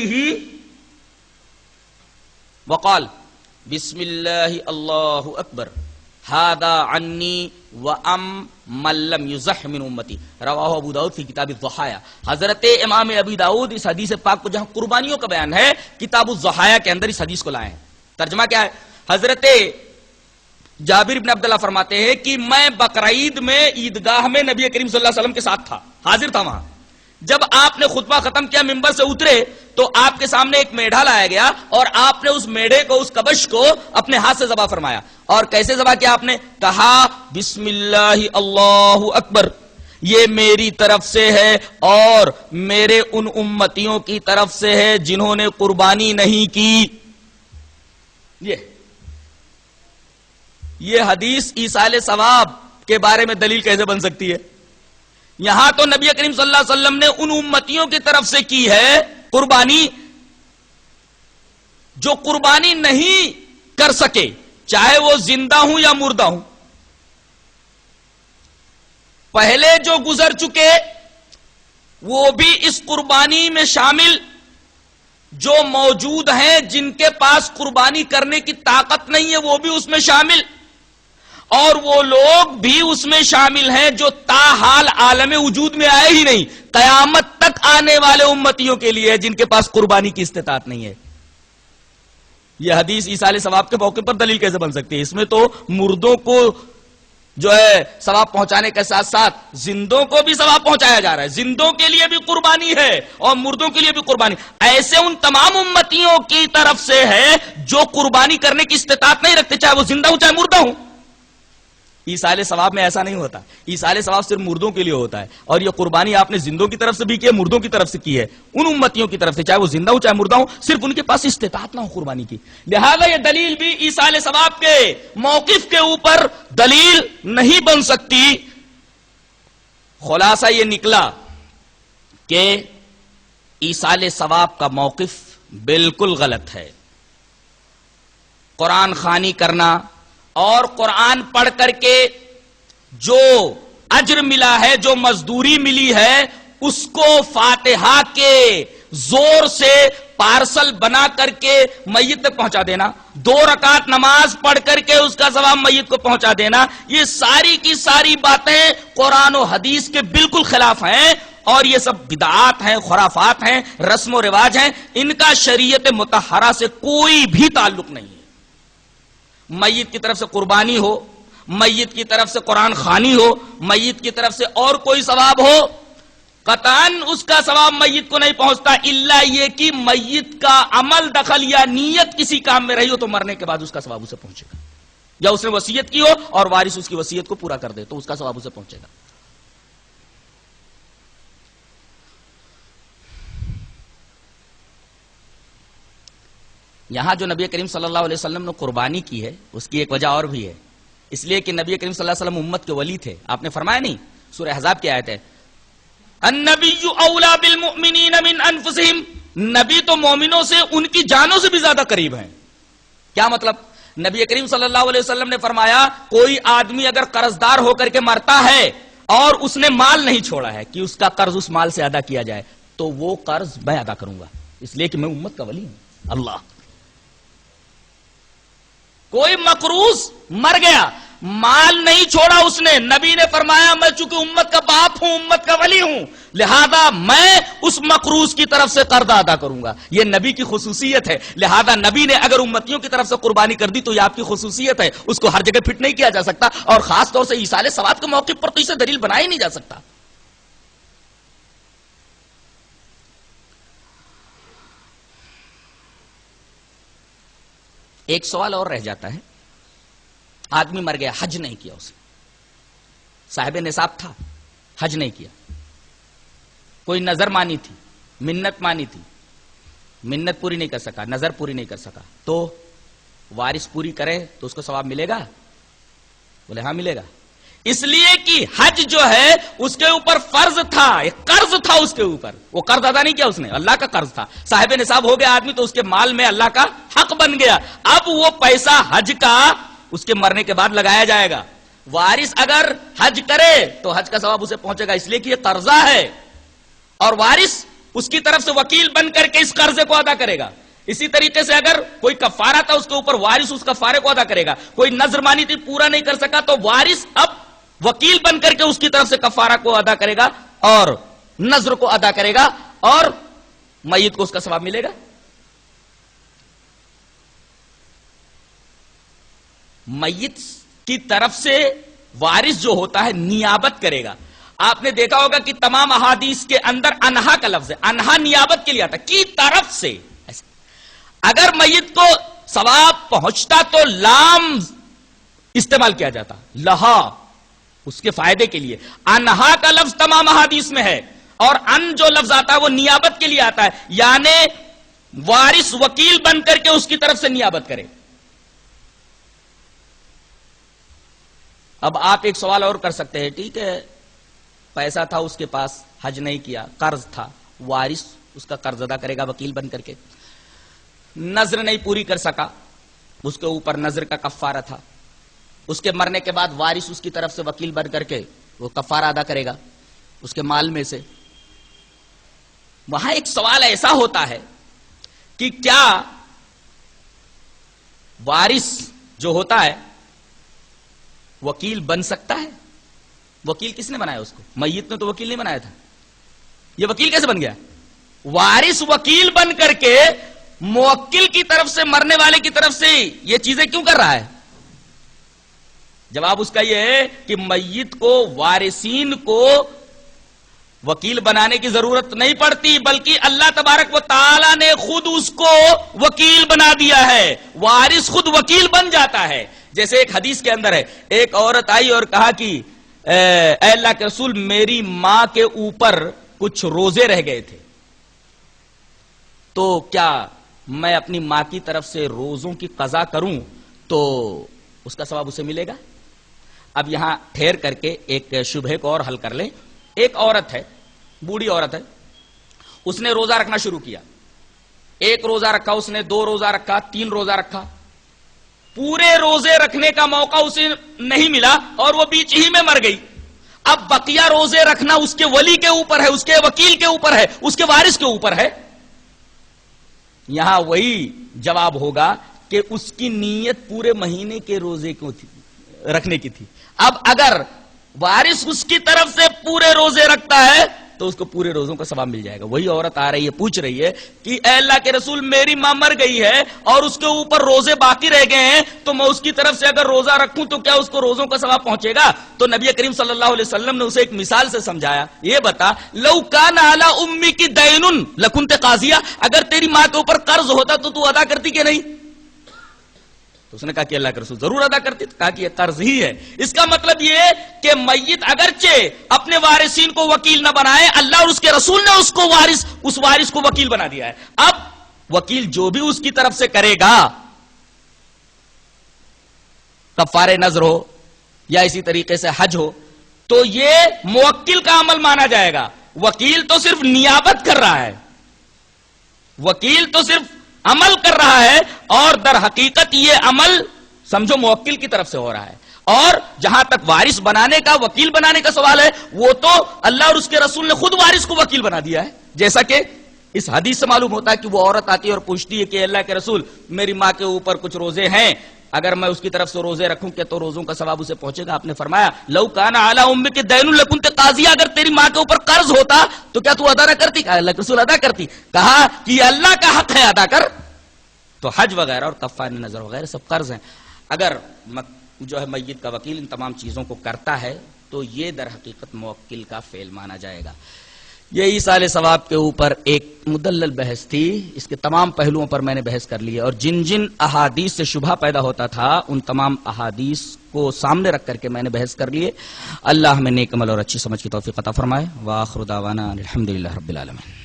بییدہ وقال بسم اللہ اللہ اکبر ھذا عنی وام من لم یزح من امتی، رواہ ابو داؤد فی کتاب الضحایا۔ حضرت امام ابی داؤد اس حدیث پاک کو جہاں قربانیوں کا بیان ہے کتاب الضحایا کے اندر اس حدیث کو لائے ہیں۔ ترجمہ کیا ہے؟ حضرت جابر بن عبداللہ فرماتے ہیں کہ میں بقرعید میں عیدگاہ میں نبی کریم صلی اللہ علیہ وسلم کے ساتھ تھا، حاضر تھا وہاں۔ جب آپ نے خطبہ ختم کیا ممبر سے اترے تو آپ کے سامنے ایک میڑھا لایا گیا اور آپ نے اس میڑھے کو، اس کبش کو اپنے ہاتھ سے ذبح فرمایا۔ اور کیسے ذبح کیا آپ نے؟ کہا بسم اللہ اللہ اکبر، یہ میری طرف سے ہے اور میرے ان امتیوں کی طرف سے ہے جنہوں نے قربانی نہیں کی۔ یہ حدیث ایصال ثواب کے بارے میں دلیل کیسے بن سکتی ہے؟ یہاں تو نبی کریم صلی اللہ علیہ وسلم نے ان امتیوں کی طرف سے کی ہے قربانی جو قربانی نہیں کر سکے، چاہے وہ زندہ ہوں یا مردہ ہوں۔ پہلے جو گزر چکے وہ بھی اس قربانی میں شامل، جو موجود ہیں جن کے پاس قربانی کرنے کی طاقت نہیں ہے وہ بھی اس میں شامل، اور وہ لوگ بھی اس میں شامل ہیں جو تاحال عالم وجود میں آئے ہی نہیں، قیامت تک آنے والے امتیوں کے لیے جن کے پاس قربانی کی استطاعت نہیں ہے۔ یہ حدیث ایصال ثواب کے موقع پر دلیل کیسے بن سکتی ہے؟ اس میں تو مردوں کو جو ہے ثواب پہنچانے کے ساتھ ساتھ زندوں کو بھی ثواب پہنچایا جا رہا ہے، زندوں کے لیے بھی قربانی ہے اور مردوں کے لیے بھی قربانی۔ ایسے ان تمام امتیوں کی طرف سے ہے جو قربانی کرنے کی استطاعت نہیں رکھتے، چاہے وہ زندہ ہوں چاہے مردہ ہوں۔ ایصال ثواب میں ایسا نہیں ہوتا، ایصال ثواب صرف مردوں کے لیے ہوتا ہے، اور یہ قربانی آپ نے زندوں کی طرف سے بھی کی ہے، مردوں کی طرف سے کی ہے، ان امتیوں کی طرف سے، چاہے وہ زندہ ہوں چاہے مردہ ہوں، صرف ان کے پاس استطاعت نہ ہو قربانی کی۔ لہذا یہ دلیل بھی ایصال ثواب کے موقف کے اوپر دلیل نہیں بن سکتی۔ خلاصہ یہ نکلا کہ ایصال ثواب کا موقف بالکل غلط ہے۔ قرآن خوانی کرنا اور قرآن پڑھ کر کے جو اجر ملا ہے، جو مزدوری ملی ہے، اس کو فاتحہ کے زور سے پارسل بنا کر کے میت تک پہنچا دینا، 2 رکعت نماز پڑھ کر کے اس کا ثواب میت کو پہنچا دینا، یہ ساری کی ساری باتیں قرآن و حدیث کے بالکل خلاف ہیں، اور یہ سب بدعات ہیں، خرافات ہیں، رسم و رواج ہیں، ان کا شریعت مطہرہ سے کوئی بھی تعلق نہیں ہے۔ میت کی طرف سے قربانی ہو، میت کی طرف سے قرآن خوانی ہو، میت کی طرف سے اور کوئی ثواب ہو، قطعاً اس کا ثواب میت کو نہیں پہنچتا، الا یہ کہ میت کا عمل دخل یا نیت کسی کام میں رہی ہو تو مرنے کے بعد اس کا ثواب اسے پہنچے گا، یا اس نے وصیت کی ہو اور وارث اس کی وصیت کو پورا کر دے تو اس کا ثواب اسے پہنچے گا۔ یہاں جو نبی کریم صلی اللہ علیہ وسلم نے قربانی کی ہے اس کی ایک وجہ اور بھی ہے، اس لیے کہ نبی کریم صلی اللہ علیہ وسلم امت کے ولی تھے۔ آپ نے فرمایا نہیں، سورہ احزاب کی آیت ہے، النبی اولا بالمؤمنین من انفسہم، نبی تو مومنوں سے ان کی جانوں سے بھی زیادہ قریب ہیں۔ کیا مطلب؟ نبی کریم صلی اللہ علیہ وسلم نے فرمایا کوئی آدمی اگر قرض دار ہو کر کے مرتا ہے اور اس نے مال نہیں چھوڑا ہے کہ اس کا قرض اس مال سے ادا کیا جائے تو وہ قرض میں ادا کروں گا، اس لیے کہ میں امت کا ولی ہوں۔ اللہ، کوئی مقروض مر گیا، مال نہیں چھوڑا اس نے، نبی نے فرمایا میں چونکہ امت کا باپ ہوں، امت کا ولی ہوں، لہذا میں اس مقروض کی طرف سے قرض ادا کروں گا۔ یہ نبی کی خصوصیت ہے، لہذا نبی نے اگر امتیوں کی طرف سے قربانی کر دی تو یہ آپ کی خصوصیت ہے، اس کو ہر جگہ فٹ نہیں کیا جا سکتا، اور خاص طور سے ایصال ثواب کے موقع پر تو اسے دلیل بنایا ہی نہیں جا سکتا۔ ایک سوال اور رہ جاتا ہے، آدمی مر گیا، حج نہیں کیا، اسے صاحب نصاب تھا، حج نہیں کیا، کوئی نظر مانی تھی، منت مانی تھی، منت پوری نہیں کر سکا، نظر پوری نہیں کر سکا، تو وارث پوری کرے تو اس کو ثواب ملے گا؟ بولے ہاں ملے گا، اس لیے کہ حج جو ہے اس کے اوپر فرض تھا، ایک قرض تھا اس کے اوپر، وہ قرض ادا نہیں کیا اس نے، اللہ کا قرض تھا، صاحب نصاب ہو گیا آدمی تو اس کے مال میں اللہ کا حق بن گیا، اب وہ پیسہ حج کا اس کے مرنے کے بعد لگایا جائے گا۔ وارث اگر حج کرے تو حج کا ثواب اسے پہنچے گا، اس لیے کہ یہ قرضہ ہے، اور وارث اس کی طرف سے وکیل بن کر کے اس قرضے کو ادا کرے گا. اسی طریقے سے اگر کوئی کفارہ تھا اس کے اوپر وارث اس کفارے کو ادا کرے گا. کوئی نذر مانی تھی پورا نہیں کر سکا تو وارث اب وکیل بن کر کے اس کی طرف سے کفارہ کو ادا کرے گا اور نذر کو ادا کرے گا اور میت کو اس کا ثواب ملے گا. میت کی طرف سے وارث جو ہوتا ہے نیابت کرے گا. آپ نے دیکھا ہوگا کہ تمام احادیث کے اندر انہا کا لفظ ہے. انہا نیابت کے لیے آتا کی طرف سے. اگر میت کو ثواب پہنچتا تو لام استعمال کیا جاتا, لہا, اس کے فائدے کے لیے. انہا کا لفظ تمام احادیث میں ہے اور ان جو لفظ آتا ہے وہ نیابت کے لیے آتا ہے, یعنی وارث وکیل بن کر کے اس کی طرف سے نیابت کرے. اب آپ ایک سوال اور کر سکتے ہیں, ٹھیک ہے پیسہ تھا اس کے پاس, حج نہیں کیا, قرض تھا, وارث اس کا قرض ادا کرے گا وکیل بن کر کے. نذر نہیں پوری کر سکا, اس کے اوپر نذر کا کفارہ تھا, اس کے مرنے کے بعد وارث اس کی طرف سے وکیل بن کر کے وہ کفارہ ادا کرے گا اس کے مال میں سے. وہاں ایک سوال ایسا ہوتا ہے کہ کیا وارث جو ہوتا ہے وکیل بن سکتا ہے؟ وکیل کس نے بنایا اس کو؟ میت نے تو وکیل نہیں بنایا تھا. یہ وکیل کیسے بن گیا؟ وارث وکیل بن کر کے موکل کی طرف سے, مرنے والے کی طرف سے یہ چیزیں کیوں کر رہا ہے؟ جواب اس کا یہ ہے کہ میت کو, وارثین کو وکیل بنانے کی ضرورت نہیں پڑتی, بلکہ اللہ تبارک و تعالی نے خود اس کو وکیل بنا دیا ہے. وارث خود وکیل بن جاتا ہے. جیسے ایک حدیث کے اندر ہے, ایک عورت آئی اور کہا کہ اے اللہ کے رسول میری ماں کے اوپر کچھ روزے رہ گئے تھے, تو کیا میں اپنی ماں کی طرف سے روزوں کی قضا کروں تو اس کا ثواب اسے ملے گا؟ اب یہاں ٹھہر کر کے ایک شبہے کو اور حل کر لیں. ایک عورت ہے, بوڑھی عورت ہے, اس نے روزہ رکھنا شروع کیا. ایک روزہ رکھا اس نے, 2 روزہ رکھا, 3 روزہ رکھا, پورے روزے رکھنے کا موقع اسے نہیں ملا اور وہ بیچ ہی میں مر گئی. اب بقیہ روزے رکھنا اس کے ولی کے اوپر ہے, اس کے وکیل کے اوپر ہے, اس کے وارث کے اوپر ہے. یہاں وہی جواب ہوگا کہ اس کی نیت پورے مہینے کے روزے کو تھی, رکھنے کی تھی. اب اگر وارث اس کی طرف سے پورے روزے رکھتا ہے تو اس کو پورے روزوں کا ثواب مل جائے گا. وہی عورت آ رہی ہے, پوچھ رہی ہے کہ اے اللہ کے رسول میری ماں مر گئی ہے اور اس کے اوپر روزے باقی رہ گئے ہیں, تو میں اس کی طرف سے اگر روزہ رکھوں تو کیا اس کو روزوں کا ثواب پہنچے گا؟ تو نبی کریم صلی اللہ علیہ وسلم نے اسے ایک مثال سے سمجھایا. یہ بتا, لو کان علی امی کی دین لکنت قاضیہ, اگر تیری ماں کے اوپر قرض ہوتا تو ادا کرتی کہ نہیں؟ تو اس نے کہا کہ اللہ کے رسول ضرور ادا کرتی. کہا کہ یہ قرض ہی ہے. اس کا مطلب یہ کہ میت اگرچہ اپنے وارثین کو وکیل نہ بنائے, اللہ اور اس کے رسول نے اس کو اس وارث کو وکیل بنا دیا ہے. اب وکیل جو بھی اس کی طرف سے کرے گا, کفارے نذر ہو یا اسی طریقے سے حج ہو, تو یہ موکل کا عمل مانا جائے گا. وکیل تو صرف نیابت کر رہا ہے, وکیل تو صرف عمل کر رہا ہے, اور در حقیقت یہ عمل سمجھو موکل کی طرف سے ہو رہا ہے. اور جہاں تک وارث بنانے کا, وکیل بنانے کا سوال ہے, وہ تو اللہ اور اس کے رسول نے خود وارث کو وکیل بنا دیا ہے. جیسا کہ اس حدیث سے معلوم ہوتا ہے کہ وہ عورت آتی ہے اور پوچھتی ہے کہ اللہ کے رسول میری ماں کے اوپر کچھ روزے ہیں, اگر میں اس کی طرف سے روزے رکھوں کہ تو روزوں کا ثواب اسے پہنچے گا؟ آپ نے فرمایا لو کان علی امی کی دین لکنت قاضیہ, اگر تیری ماں کے اوپر قرض ہوتا تو کیا تو ادا نہ کرتی؟ کہا اللہ کے رسول ادا کرتی. کہا کہ یہ اللہ کا حق ہے, ادا کر. تو حج وغیرہ اور کفارہ نذر وغیرہ سب قرض ہیں. اگر جو ہے میت کا وکیل ان تمام چیزوں کو کرتا ہے تو یہ در حقیقت موکل کا فعل مانا جائے گا. یہ ایصال ثواب کے اوپر ایک مدلل بحث تھی. اس کے تمام پہلوؤں پر میں نے بحث کر لی ہے, اور جن جن احادیث سے شبہ پیدا ہوتا تھا ان تمام احادیث کو سامنے رکھ کر کے میں نے بحث کر لیے. اللہ ہمیں نیک عمل اور اچھی سمجھ کی توفیق عطا فرمائے. وآخر دعوانا الحمدللہ رب العالمین.